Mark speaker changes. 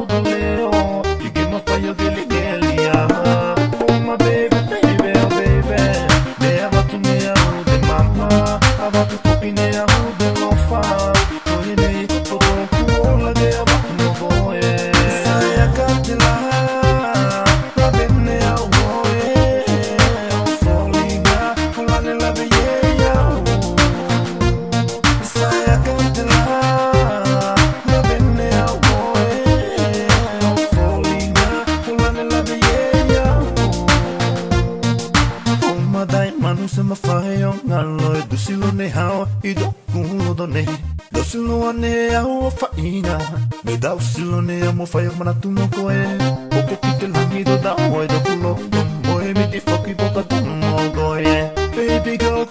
Speaker 1: do leo y que no fallo de ligelia. Oh my baby, baby, oh baby, me abatu me de mama, abatu topi ne de lofa. Oye ne todo cola de abatu no boy. Saya katila, la benne au boy. Soliga, fulane la bella. Saya katila, la benne au boy. Soliga, fulane la bella. Uma dai manu se ma fayo ngalo do silo ne hao I do kulo do ne do silo ne ao faina me dá o silo ne amo fayo mana tu no koe poco pite langido da oi do kulo do moe me di foki boka do no goe baby girl